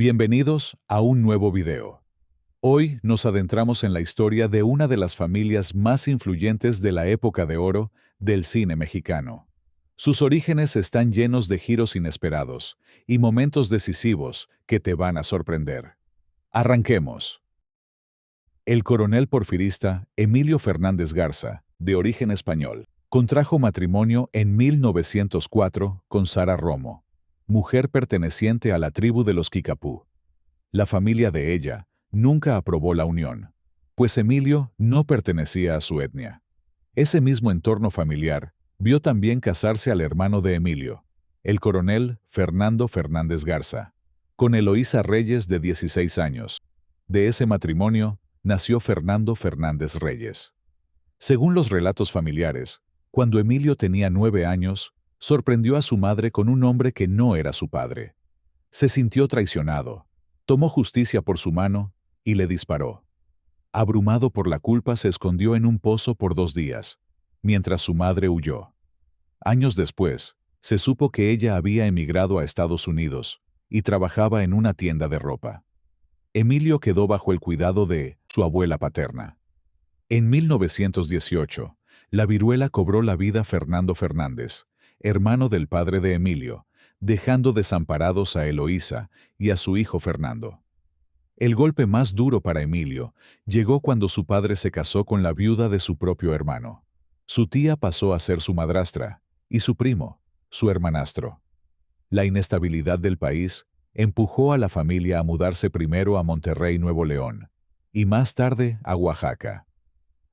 Bienvenidos a un nuevo video. Hoy nos adentramos en la historia de una de las familias más influyentes de la época de oro del cine mexicano. Sus orígenes están llenos de giros inesperados y momentos decisivos que te van a sorprender. Arranquemos. El coronel porfirista Emilio Fernández Garza, de origen español, contrajo matrimonio en 1904 con Sara Romo, mujer perteneciente a la tribu de los Kikapú. La familia de ella nunca aprobó la unión, pues Emilio no pertenecía a su etnia. Ese mismo entorno familiar vio también casarse al hermano de Emilio, el coronel Fernando Fernández Garza, con Eloísa Reyes de 16 años. De ese matrimonio nació Fernando Fernández Reyes. Según los relatos familiares, cuando Emilio tenía 9 años, sorprendió a su madre con un hombre que no era su padre. Se sintió traicionado, tomó justicia por su mano y le disparó. Abrumado por la culpa, se escondió en un pozo por 2 días, mientras su madre huyó. Años después, se supo que ella había emigrado a Estados Unidos y trabajaba en una tienda de ropa. Emilio quedó bajo el cuidado de su abuela paterna. En 1918, la viruela cobró la vida a Fernando Fernández, hermano del padre de Emilio, dejando desamparados a Eloísa y a su hijo Fernando. El golpe más duro para Emilio llegó cuando su padre se casó con la viuda de su propio hermano. Su tía pasó a ser su madrastra y su primo, su hermanastro. La inestabilidad del país empujó a la familia a mudarse primero a Monterrey, Nuevo León, y más tarde a Oaxaca.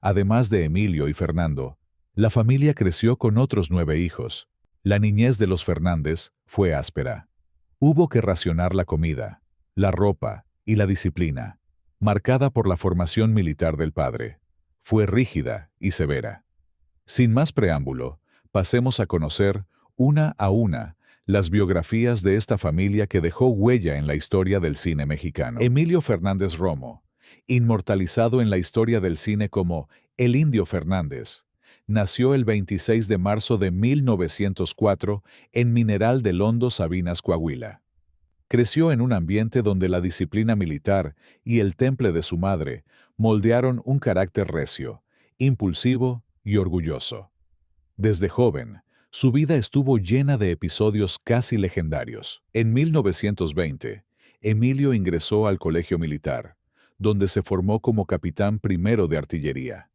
Además de Emilio y Fernando, la familia creció con otros 9 hijos. La niñez de los Fernández fue áspera. Hubo que racionar la comida, la ropa y la disciplina, marcada por la formación militar del padre. Fue rígida y severa. Sin más preámbulo, pasemos a conocer, una a una, las biografías de esta familia que dejó huella en la historia del cine mexicano. Emilio Fernández Romo, inmortalizado en la historia del cine como el Indio Fernández, nació el 26 de marzo de 1904 en Mineral del Hondo, Sabinas, Coahuila. Creció en un ambiente donde la disciplina militar y el temple de su madre moldearon un carácter recio, impulsivo y orgulloso. Desde joven, su vida estuvo llena de episodios casi legendarios. En 1920, Emilio ingresó al colegio militar, donde se formó como capitán primero de artillería.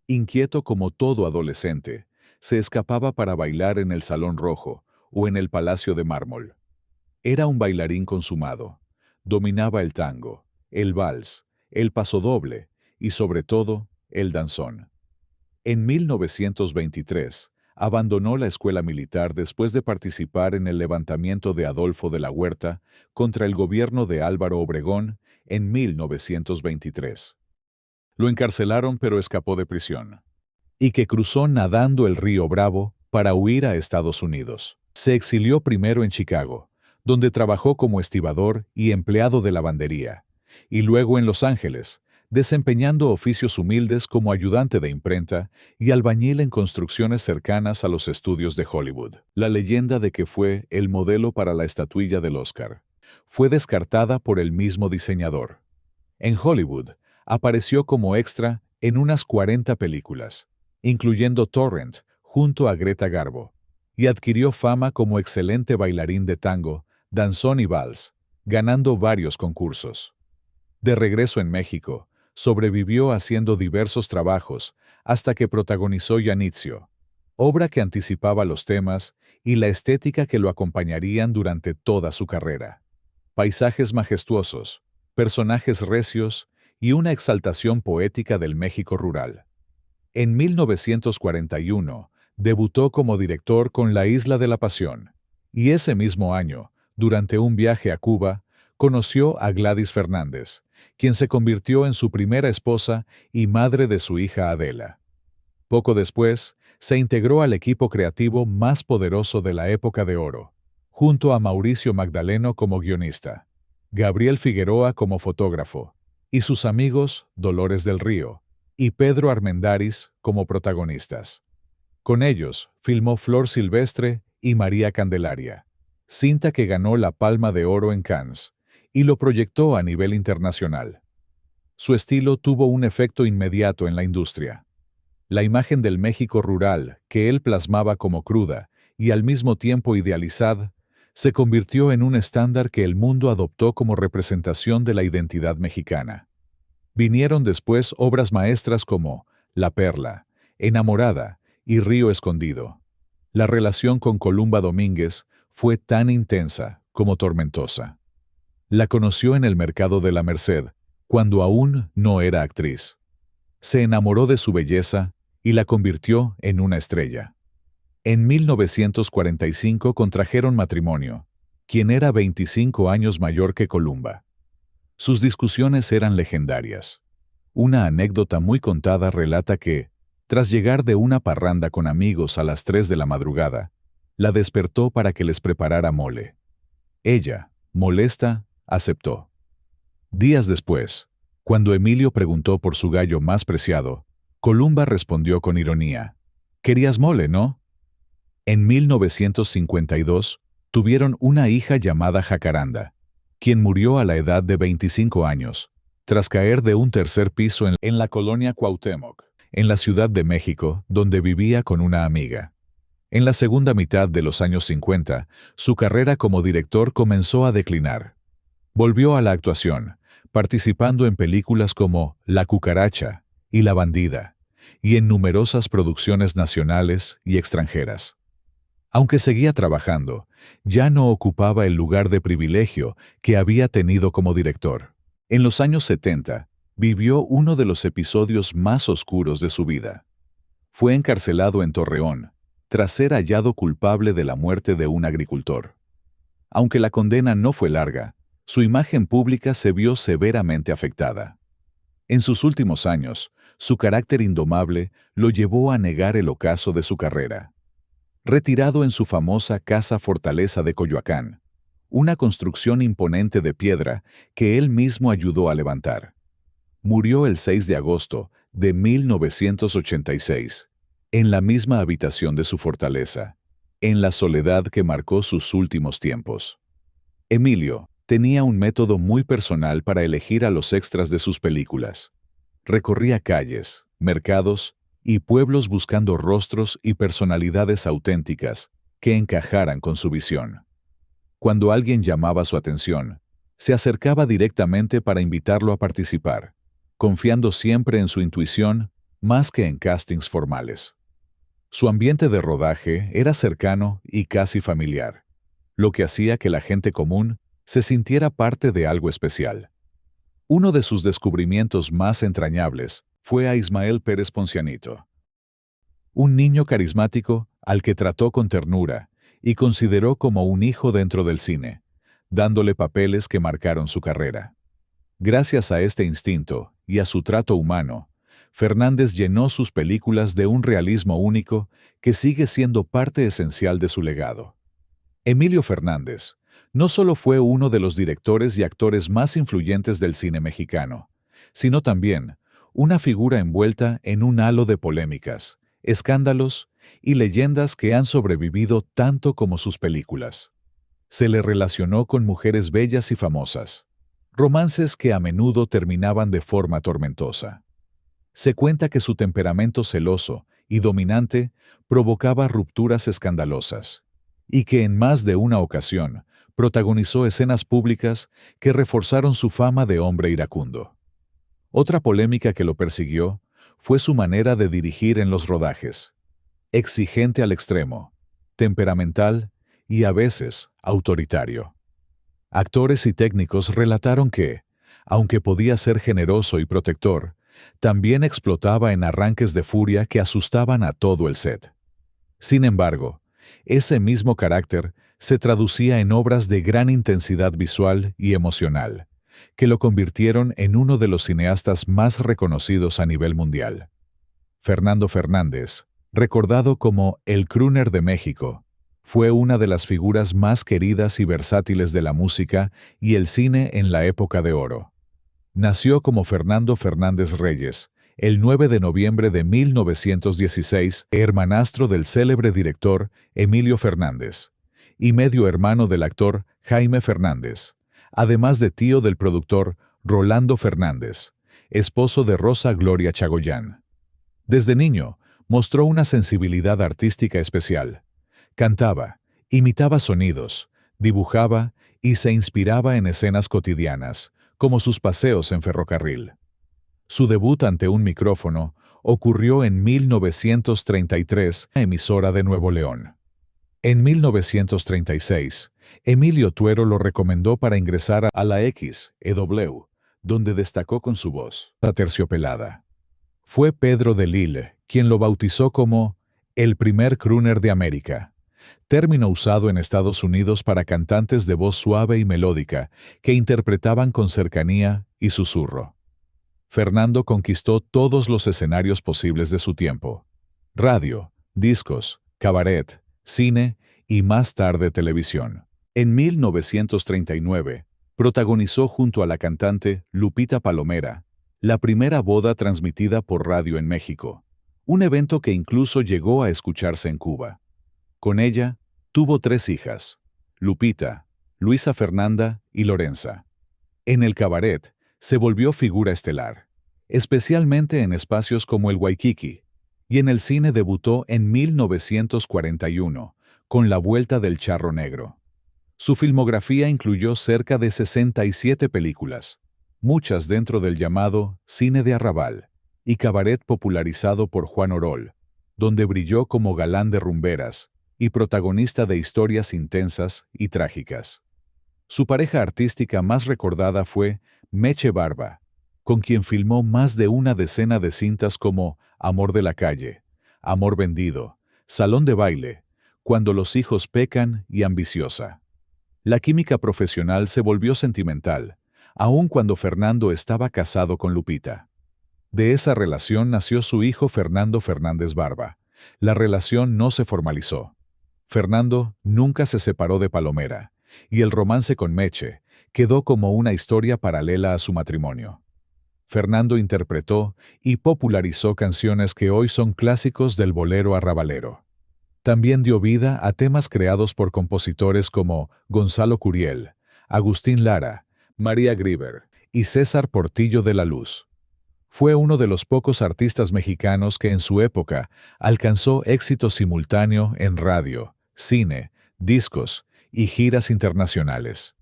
Inquieto como todo adolescente, se escapaba para bailar en el Salón Rojo o en el Palacio de Mármol. Era un bailarín consumado. Dominaba el tango, el vals, el pasodoble y, sobre todo, el danzón. En 1923, abandonó la escuela militar después de participar en el levantamiento de Adolfo de la Huerta contra el gobierno de Álvaro Obregón en 1923. Lo encarcelaron, pero escapó de prisión, y que cruzó nadando el río Bravo para huir a Estados Unidos. Se exilió primero en Chicago, donde trabajó como estibador y empleado de lavandería, y luego en Los Ángeles, desempeñando oficios humildes como ayudante de imprenta y albañil en construcciones cercanas a los estudios de Hollywood. La leyenda de que fue el modelo para la estatuilla del Oscar fue descartada por el mismo diseñador. En Hollywood, apareció como extra en unas 40 películas, incluyendo Torrent, junto a Greta Garbo, y adquirió fama como excelente bailarín de tango, danzón y vals, ganando varios concursos. De regreso en México, sobrevivió haciendo diversos trabajos hasta que protagonizó Janitzio, obra que anticipaba los temas y la estética que lo acompañarían durante toda su carrera. Paisajes majestuosos, personajes recios y una exaltación poética del México rural. En 1941, debutó como director con La Isla de la Pasión, y ese mismo año, durante un viaje a Cuba, conoció a Gladys Fernández, quien se convirtió en su primera esposa y madre de su hija Adela. Poco después, se integró al equipo creativo más poderoso de la época de oro, junto a Mauricio Magdaleno como guionista, Gabriel Figueroa como fotógrafo, y sus amigos Dolores del Río y Pedro Armendáriz como protagonistas. Con ellos, filmó Flor Silvestre y María Candelaria, cinta que ganó la Palma de Oro en Cannes, y lo proyectó a nivel internacional. Su estilo tuvo un efecto inmediato en la industria. La imagen del México rural, que él plasmaba como cruda y al mismo tiempo idealizada, se convirtió en un estándar que el mundo adoptó como representación de la identidad mexicana. Vinieron después obras maestras como La Perla, Enamorada y Río Escondido. La relación con Columba Domínguez fue tan intensa como tormentosa. La conoció en el mercado de la Merced, cuando aún no era actriz. Se enamoró de su belleza y la convirtió en una estrella. En 1945 contrajeron matrimonio, quien era 25 años mayor que Columba. Sus discusiones eran legendarias. Una anécdota muy contada relata que, tras llegar de una parranda con amigos a las 3 de la madrugada, la despertó para que les preparara mole. Ella, molesta, aceptó. Días después, cuando Emilio preguntó por su gallo más preciado, Columba respondió con ironía: «Querías mole, ¿no?». En 1952, tuvieron una hija llamada Jacaranda, quien murió a la edad de 25 años, tras caer de un tercer piso en la colonia Cuauhtémoc, en la Ciudad de México, donde vivía con una amiga. En la segunda mitad de los años 50, su carrera como director comenzó a declinar. Volvió a la actuación, participando en películas como La Cucaracha y La Bandida, y en numerosas producciones nacionales y extranjeras. Aunque seguía trabajando, ya no ocupaba el lugar de privilegio que había tenido como director. En los años 70, vivió uno de los episodios más oscuros de su vida. Fue encarcelado en Torreón, tras ser hallado culpable de la muerte de un agricultor. Aunque la condena no fue larga, su imagen pública se vio severamente afectada. En sus últimos años, su carácter indomable lo llevó a negar el ocaso de su carrera. Retirado en su famosa Casa Fortaleza de Coyoacán, una construcción imponente de piedra que él mismo ayudó a levantar. Murió el 6 de agosto de 1986, en la misma habitación de su fortaleza, en la soledad que marcó sus últimos tiempos. Emilio tenía un método muy personal para elegir a los extras de sus películas. Recorría calles, mercados y pueblos buscando rostros y personalidades auténticas que encajaran con su visión. Cuando alguien llamaba su atención, se acercaba directamente para invitarlo a participar, confiando siempre en su intuición más que en castings formales. Su ambiente de rodaje era cercano y casi familiar, lo que hacía que la gente común se sintiera parte de algo especial. Uno de sus descubrimientos más entrañables fue a Ismael Pérez Poncianito, un niño carismático al que trató con ternura y consideró como un hijo dentro del cine, dándole papeles que marcaron su carrera. Gracias a este instinto y a su trato humano, Fernández llenó sus películas de un realismo único que sigue siendo parte esencial de su legado. Emilio Fernández no solo fue uno de los directores y actores más influyentes del cine mexicano, sino también una figura envuelta en un halo de polémicas, escándalos y leyendas que han sobrevivido tanto como sus películas. Se le relacionó con mujeres bellas y famosas, romances que a menudo terminaban de forma tormentosa. Se cuenta que su temperamento celoso y dominante provocaba rupturas escandalosas, y que en más de una ocasión protagonizó escenas públicas que reforzaron su fama de hombre iracundo. Otra polémica que lo persiguió fue su manera de dirigir en los rodajes. Exigente al extremo, temperamental y a veces autoritario. Actores y técnicos relataron que, aunque podía ser generoso y protector, también explotaba en arranques de furia que asustaban a todo el set. Sin embargo, ese mismo carácter se traducía en obras de gran intensidad visual y emocional, que lo convirtieron en uno de los cineastas más reconocidos a nivel mundial. Fernando Fernández, recordado como el crooner de México, fue una de las figuras más queridas y versátiles de la música y el cine en la época de oro. Nació como Fernando Fernández Reyes, el 9 de noviembre de 1916, hermanastro del célebre director Emilio Fernández, y medio hermano del actor Jaime Fernández, además de tío del productor Rolando Fernández, esposo de Rosa Gloria Chagoyán. Desde niño, mostró una sensibilidad artística especial. Cantaba, imitaba sonidos, dibujaba y se inspiraba en escenas cotidianas, como sus paseos en ferrocarril. Su debut ante un micrófono ocurrió en 1933 en la emisora de Nuevo León. En 1936, Emilio Tuero lo recomendó para ingresar a la XEW, donde destacó con su voz aterciopelada. Fue Pedro de Lille quien lo bautizó como el primer crooner de América, término usado en Estados Unidos para cantantes de voz suave y melódica que interpretaban con cercanía y susurro. Fernando conquistó todos los escenarios posibles de su tiempo: radio, discos, cabaret, cine y más tarde televisión. En 1939, protagonizó junto a la cantante Lupita Palomera la primera boda transmitida por radio en México, un evento que incluso llegó a escucharse en Cuba. Con ella, tuvo 3 hijas: Lupita, Luisa Fernanda y Lorenza. En el cabaret, se volvió figura estelar, especialmente en espacios como el Waikiki, y en el cine debutó en 1941, con La Vuelta del Charro Negro. Su filmografía incluyó cerca de 67 películas, muchas dentro del llamado cine de arrabal y cabaret popularizado por Juan Orol, donde brilló como galán de rumberas y protagonista de historias intensas y trágicas. Su pareja artística más recordada fue Meche Barba, con quien filmó más de una decena de cintas como Amor de la calle, Amor vendido, Salón de baile, Cuando los hijos pecan y Ambiciosa. La química profesional se volvió sentimental, aun cuando Fernando estaba casado con Lupita. De esa relación nació su hijo Fernando Fernández Barba. La relación no se formalizó. Fernando nunca se separó de Palomera, y el romance con Meche quedó como una historia paralela a su matrimonio. Fernando interpretó y popularizó canciones que hoy son clásicos del bolero arrabalero. También dio vida a temas creados por compositores como Gonzalo Curiel, Agustín Lara, María Grieber y César Portillo de la Luz. Fue uno de los pocos artistas mexicanos que en su época alcanzó éxito simultáneo en radio, cine, discos y giras internacionales.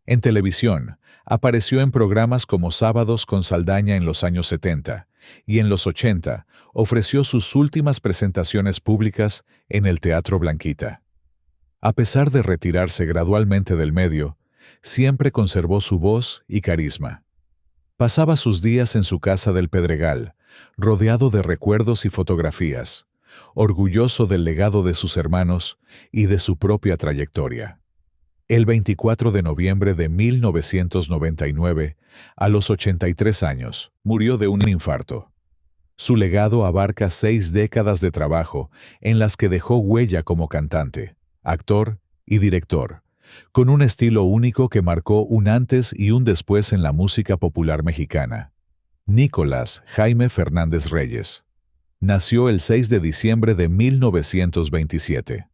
En televisión, apareció en programas como Sábados con Saldaña en los años 70, y en los 80 ofreció sus últimas presentaciones públicas en el Teatro Blanquita. A pesar de retirarse gradualmente del medio, siempre conservó su voz y carisma. Pasaba sus días en su casa del Pedregal, rodeado de recuerdos y fotografías, orgulloso del legado de sus hermanos y de su propia trayectoria. El 24 de noviembre de 1999, a los 83 años, murió de un infarto. Su legado abarca 6 décadas de trabajo en las que dejó huella como cantante, actor y director, con un estilo único que marcó un antes y un después en la música popular mexicana. Nicolás Jaime Fernández Reyes. Nació el 6 de diciembre de 1927.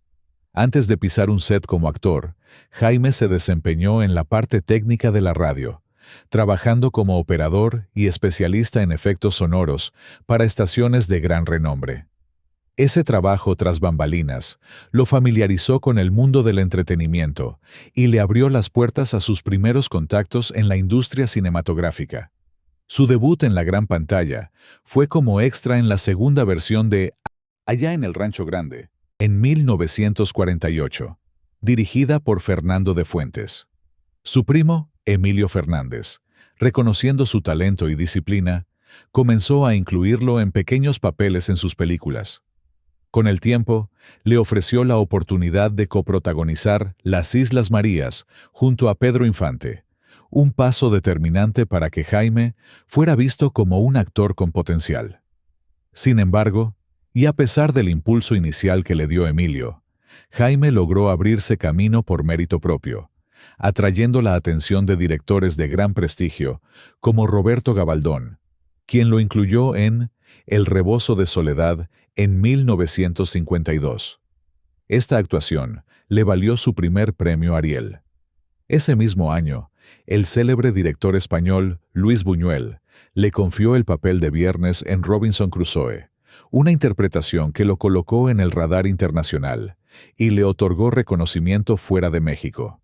Antes de pisar un set como actor, Jaime se desempeñó en la parte técnica de la radio, trabajando como operador y especialista en efectos sonoros para estaciones de gran renombre. Ese trabajo tras bambalinas lo familiarizó con el mundo del entretenimiento y le abrió las puertas a sus primeros contactos en la industria cinematográfica. Su debut en la gran pantalla fue como extra en la segunda versión de Allá en el Rancho Grande, en 1948, dirigida por Fernando de Fuentes. Su primo, Emilio Fernández, reconociendo su talento y disciplina, comenzó a incluirlo en pequeños papeles en sus películas. Con el tiempo, le ofreció la oportunidad de coprotagonizar Las Islas Marías junto a Pedro Infante, un paso determinante para que Jaime fuera visto como un actor con potencial. Sin embargo, y a pesar del impulso inicial que le dio Emilio, Jaime logró abrirse camino por mérito propio, atrayendo la atención de directores de gran prestigio como Roberto Gabaldón, quien lo incluyó en El Rebozo de Soledad en 1952. Esta actuación le valió su primer premio Ariel. Ese mismo año, El célebre director español Luis Buñuel le confió el papel de Viernes en Robinson Crusoe, una interpretación que lo colocó en el radar internacional y le otorgó reconocimiento fuera de México.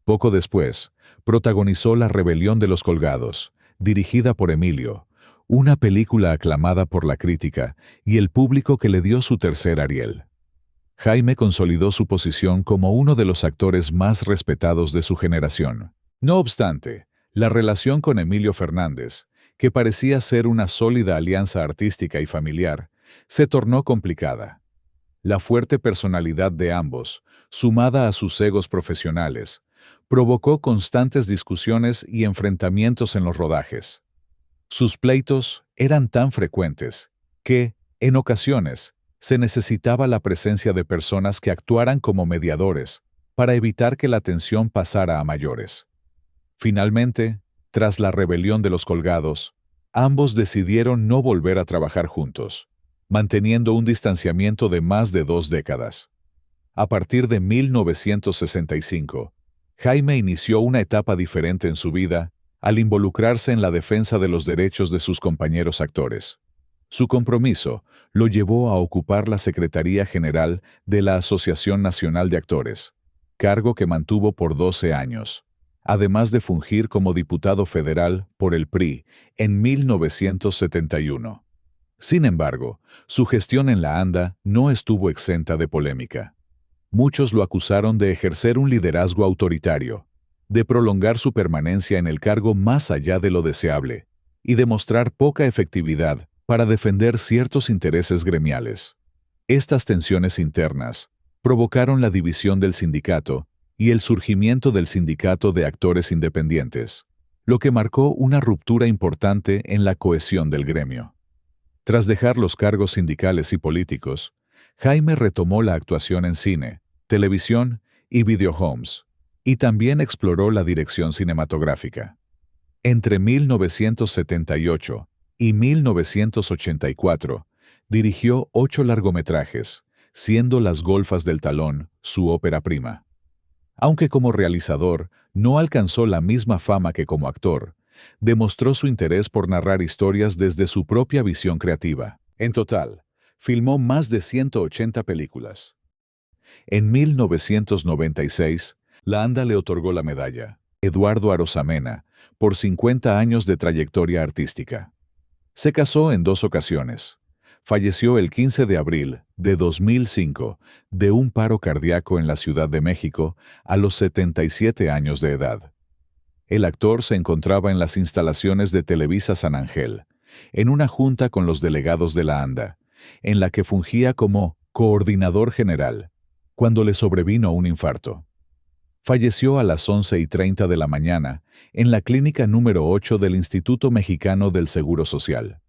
Poco después, protagonizó La Rebelión de los Colgados, dirigida por Emilio, una película aclamada por la crítica y el público que le dio su tercer Ariel. Jaime consolidó su posición como uno de los actores más respetados de su generación. No obstante, la relación con Emilio Fernández, que parecía ser una sólida alianza artística y familiar, se tornó complicada. La fuerte personalidad de ambos, sumada a sus egos profesionales, provocó constantes discusiones y enfrentamientos en los rodajes. Sus pleitos eran tan frecuentes que, en ocasiones, se necesitaba la presencia de personas que actuaran como mediadores para evitar que la tensión pasara a mayores. Finalmente, tras la rebelión de los Colgados, ambos decidieron no volver a trabajar juntos, manteniendo un distanciamiento de más de 2 décadas. A partir de 1965, Jaime inició una etapa diferente en su vida al involucrarse en la defensa de los derechos de sus compañeros actores. Su compromiso lo llevó a ocupar la Secretaría General de la Asociación Nacional de Actores, cargo que mantuvo por 12 años, además de fungir como diputado federal por el PRI en 1971. Sin embargo, su gestión en la ANDA no estuvo exenta de polémica. Muchos lo acusaron de ejercer un liderazgo autoritario, de prolongar su permanencia en el cargo más allá de lo deseable, y de mostrar poca efectividad para defender ciertos intereses gremiales. Estas tensiones internas provocaron la división del sindicato y el surgimiento del Sindicato de Actores Independientes, lo que marcó una ruptura importante en la cohesión del gremio. Tras dejar los cargos sindicales y políticos, Jaime retomó la actuación en cine, televisión y videohomes, y también exploró la dirección cinematográfica. Entre 1978 y 1984, dirigió 8 largometrajes, siendo Las Golfas del Talón su ópera prima. Aunque como realizador no alcanzó la misma fama que como actor, demostró su interés por narrar historias desde su propia visión creativa. En total, filmó más de 180 películas. En 1996, la ANDA le otorgó la medalla Eduardo Arosamena por 50 años de trayectoria artística. Se casó en 2 ocasiones. Falleció el 15 de abril de 2005 de un paro cardíaco en la Ciudad de México a los 77 años de edad. El actor se encontraba en las instalaciones de Televisa San Ángel, en una junta con los delegados de la ANDA, en la que fungía como coordinador general, cuando le sobrevino un infarto. Falleció a las 11:30 de la mañana en la clínica número 8 del Instituto Mexicano del Seguro Social.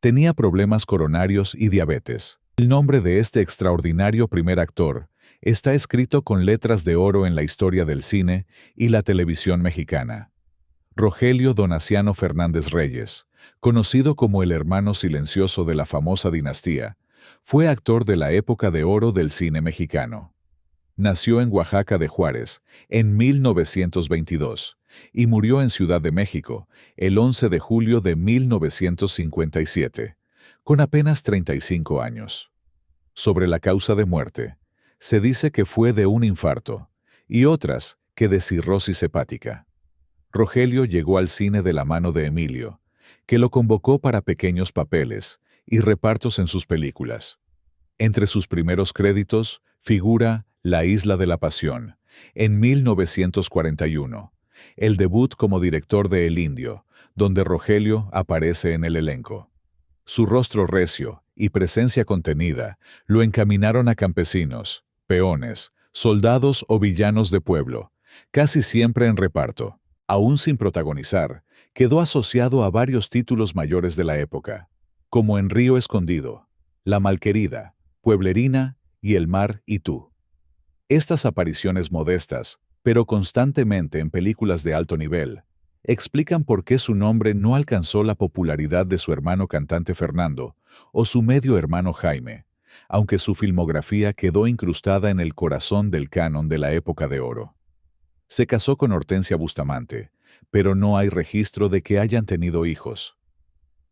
Tenía problemas coronarios y diabetes. El nombre de este extraordinario primer actor está escrito con letras de oro en la historia del cine y la televisión mexicana. Rogelio Donaciano Fernández Reyes, conocido como el hermano silencioso de la famosa dinastía, fue actor de la época de oro del cine mexicano. Nació en Oaxaca de Juárez en 1922 y murió en Ciudad de México el 11 de julio de 1957, con apenas 35 años. Sobre la causa de muerte, se dice que fue de un infarto y otras que de cirrosis hepática. Rogelio llegó al cine de la mano de Emilio, que lo convocó para pequeños papeles y repartos en sus películas. Entre sus primeros créditos figura La Isla de la Pasión, en 1941, el debut como director de El Indio, donde Rogelio aparece en el elenco. Su rostro recio y presencia contenida lo encaminaron a campesinos, peones, soldados o villanos de pueblo, casi siempre en reparto. Aún sin protagonizar, quedó asociado a varios títulos mayores de la época, como En Río Escondido, La Malquerida, Pueblerina y El Mar y tú. Estas apariciones modestas, pero constantemente en películas de alto nivel, explican por qué su nombre no alcanzó la popularidad de su hermano cantante Fernando o su medio hermano Jaime, aunque su filmografía quedó incrustada en el corazón del canon de la época de oro. Se casó con Hortensia Bustamante, pero no hay registro de que hayan tenido hijos.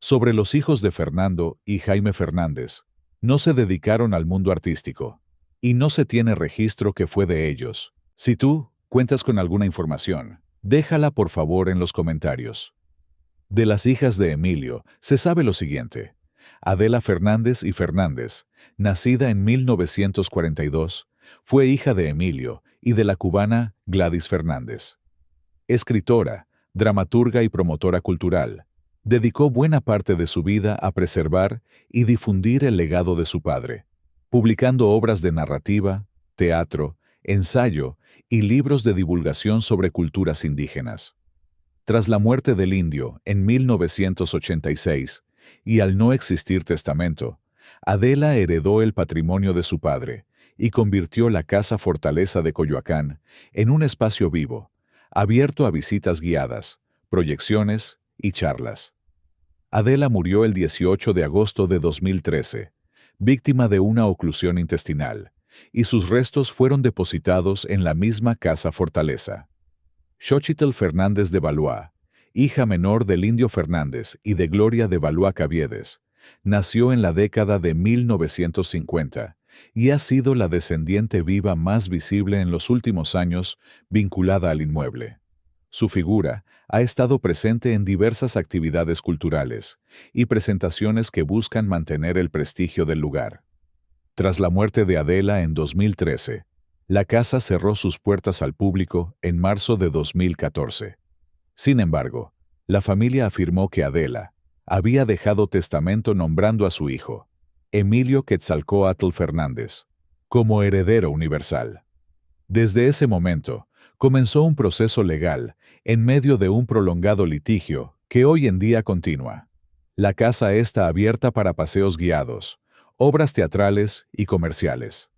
Sobre los hijos de Fernando y Jaime Fernández, no se dedicaron al mundo artístico, y no se tiene registro que fue de ellos. Si tú cuentas con alguna información, déjala por favor en los comentarios. De las hijas de Emilio, se sabe lo siguiente. Adela Fernández y Fernández, nacida en 1942, fue hija de Emilio y de la cubana Gladys Fernández. Escritora, dramaturga y promotora cultural, dedicó buena parte de su vida a preservar y difundir el legado de su padre, publicando obras de narrativa, teatro, ensayo y libros de divulgación sobre culturas indígenas. Tras la muerte del indio en 1986, y al no existir testamento, Adela heredó el patrimonio de su padre y convirtió la Casa Fortaleza de Coyoacán en un espacio vivo, abierto a visitas guiadas, proyecciones y charlas. Adela murió el 18 de agosto de 2013, víctima de una oclusión intestinal, y sus restos fueron depositados en la misma Casa Fortaleza. Xochitl Fernández de Valois, hija menor del Indio Fernández y de Gloria de Valois Caviedes, nació en la década de 1950 y ha sido la descendiente viva más visible en los últimos años vinculada al inmueble. Su figura ha estado presente en diversas actividades culturales y presentaciones que buscan mantener el prestigio del lugar. Tras la muerte de Adela en 2013, la casa cerró sus puertas al público en marzo de 2014. Sin embargo, la familia afirmó que Adela había dejado testamento nombrando a su hijo, Emilio Quetzalcóatl Fernández, como heredero universal. Desde ese momento, comenzó un proceso legal en medio de un prolongado litigio que hoy en día continúa. La casa está abierta para paseos guiados, obras teatrales y comerciales.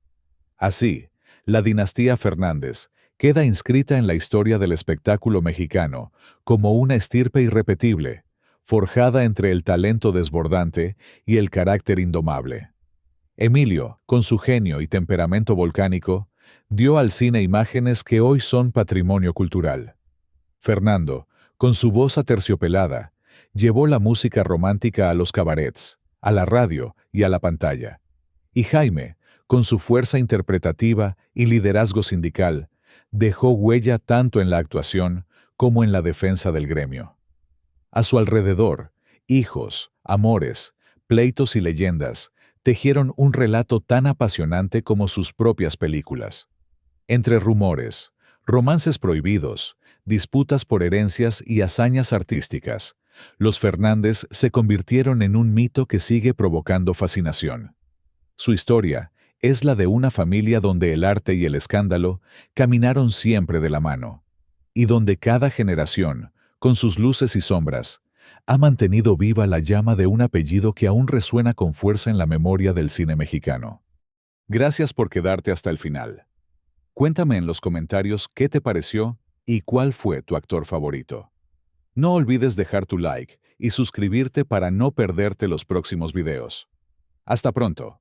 Así, la dinastía Fernández queda inscrita en la historia del espectáculo mexicano como una estirpe irrepetible, forjada entre el talento desbordante y el carácter indomable. Emilio, con su genio y temperamento volcánico, dio al cine imágenes que hoy son patrimonio cultural. Fernando, con su voz aterciopelada, llevó la música romántica a los cabarets, a la radio y a la pantalla. Y Jaime, con su fuerza interpretativa y liderazgo sindical, dejó huella tanto en la actuación como en la defensa del gremio. A su alrededor, hijos, amores, pleitos y leyendas tejieron un relato tan apasionante como sus propias películas. Entre rumores, romances prohibidos, disputas por herencias y hazañas artísticas, los Fernández se convirtieron en un mito que sigue provocando fascinación. Su historia es la de una familia donde el arte y el escándalo caminaron siempre de la mano, y donde cada generación, con sus luces y sombras, ha mantenido viva la llama de un apellido que aún resuena con fuerza en la memoria del cine mexicano. Gracias por quedarte hasta el final. Cuéntame en los comentarios qué te pareció y cuál fue tu actor favorito. No olvides dejar tu like y suscribirte para no perderte los próximos videos. Hasta pronto.